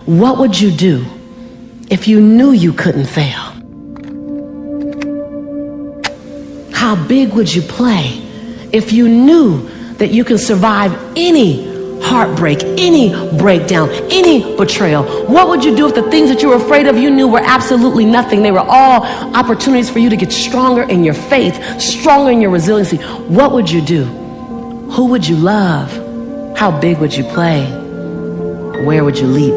What would you do if you knew you couldn't fail? How big would you play if you knew that you can survive any heartbreak, any breakdown, any betrayal? What would you do if the things that you were afraid of you knew were absolutely nothing? They were all opportunities for you to get stronger in your faith, stronger in your resiliency. What would you do? Who would you love? How big would you play? Where would you leap?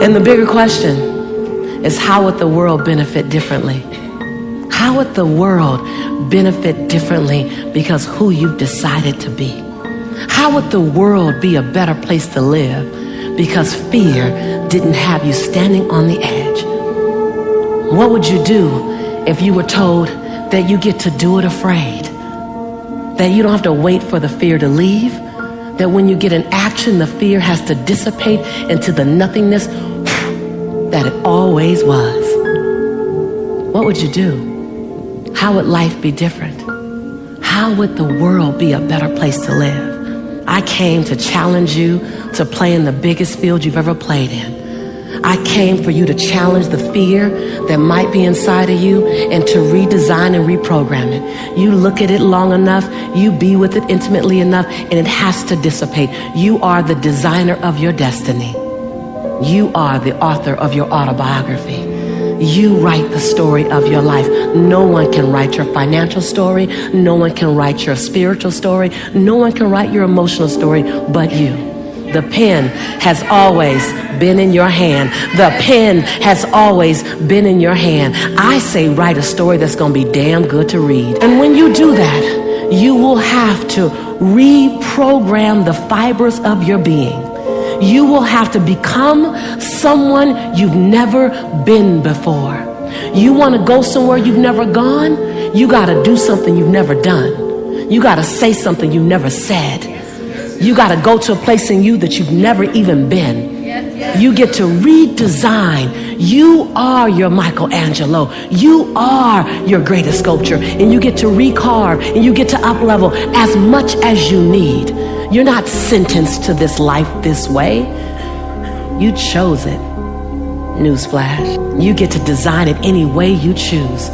And the bigger question is, how would the world benefit differently? How would the world benefit differently because who you've decided to be? How would the world be a better place to live because fear didn't have you standing on the edge? What would you do if you were told that you get to do it afraid? That you don't have to wait for the fear to leave? That when you get in action, the fear has to dissipate into the nothingness that it always was? What would you do? How would life be different? How would the world be a better place to live? I came to challenge you to play in the biggest field you've ever played in. I came for you to challenge the fear that might be inside of you and to redesign and reprogram it. You look at it long enough, you be with it intimately enough, and it has to dissipate. You are the designer of your destiny. You are the author of your autobiography. You write the story of your life. No one can write your financial story. No one can write your spiritual story. No one can write your emotional story but you. The pen has always been in your hand. The pen has always been in your hand. I say write a story that's going to be damn good to read. And when you do that, you will have to reprogram the fibers of your being. You will have to become someone you've never been before. You want to go somewhere you've never gone? You got to do something you've never done. You got to say something you've never said. You got to go to a place in you that you've never even been. You get to redesign. You are your Michelangelo. You are your greatest sculpture. And you get to recarve and you get to up-level as much as you need. You're not sentenced to this life this way. You chose it. Newsflash. You get to design it any way you choose.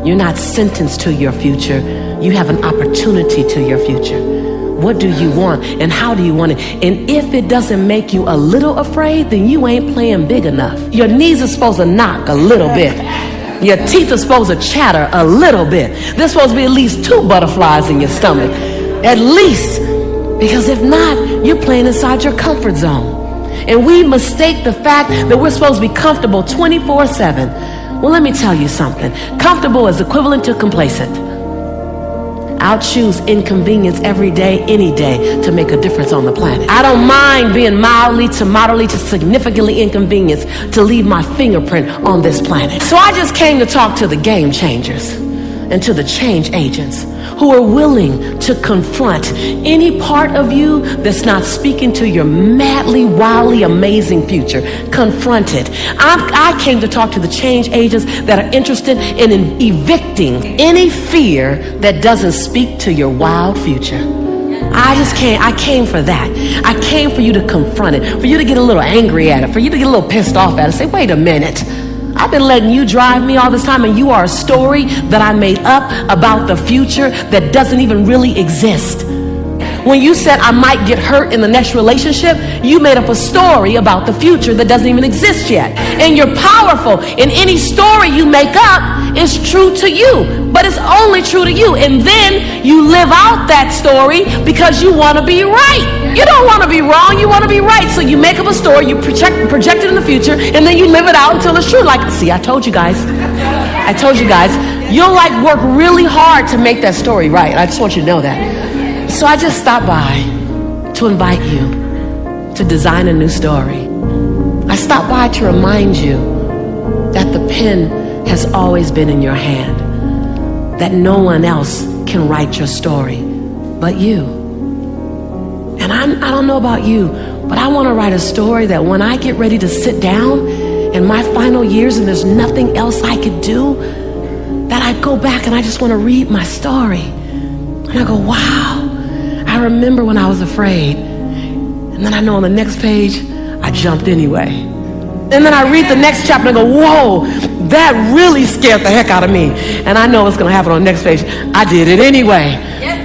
You're not sentenced to your future. You have an opportunity to your future. What do you want and how do you want it? And if it doesn't make you a little afraid, then you ain't playing big enough. Your knees are supposed to knock a little bit. Your teeth are supposed to chatter a little bit. There's supposed to be at least 2 butterflies in your stomach. At least. Because if not, you're playing inside your comfort zone. And we mistake the fact that we're supposed to be comfortable 24/7. Well, let me tell you something. Comfortable is equivalent to complacent. I'll choose inconvenience every day, any day, to make a difference on the planet. I don't mind being mildly to moderately to significantly inconvenienced to leave my fingerprint on this planet. So I just came to talk to the game changers and to the change agents who are willing to confront any part of you that's not speaking to your madly, wildly, amazing future. Confront it. I came to talk to the change agents that are interested in evicting any fear that doesn't speak to your wild future. I came for that. I came for you to confront it, for you to get a little angry at it, for you to get a little pissed off at it. Say, wait a minute. I've been letting you drive me all this time, and you are a story that I made up about the future that doesn't even really exist. When you said I might get hurt in the next relationship, you made up a story about the future that doesn't even exist yet. And you're powerful. And any story you make up is true to you, but it's only true to you. And then you live out that story because you want to be right. You don't want to be wrong, you want to be right. So you make up a story, you project it in the future, and then you live it out until it's true. Like, see, I told you guys. I told you guys. You'll like work really hard to make that story right. I just want you to know that. So I just stopped by to invite you to design a new story. I stopped by to remind you that the pen has always been in your hand, that no one else can write your story but you. And I don't know about you, but I want to write a story that when I get ready to sit down in my final years and there's nothing else I could do, that I go back and I just want to read my story. And I go, wow, I remember when I was afraid. And then I know on the next page, I jumped anyway. And then I read the next chapter and go, whoa, that really scared the heck out of me. And I know what's going to happen on the next page. I did it anyway.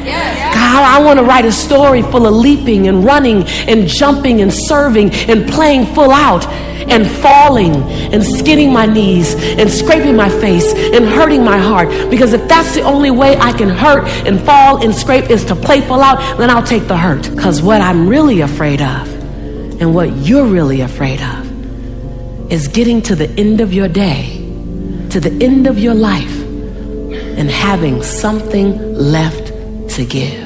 God, I want to write a story full of leaping and running and jumping and serving and playing full out and falling and skinning my knees and scraping my face and hurting my heart. Because if that's the only way I can hurt and fall and scrape is to play full out, then I'll take the hurt. Because what I'm really afraid of and what you're really afraid of is getting to the end of your day, to the end of your life, and having something left to give.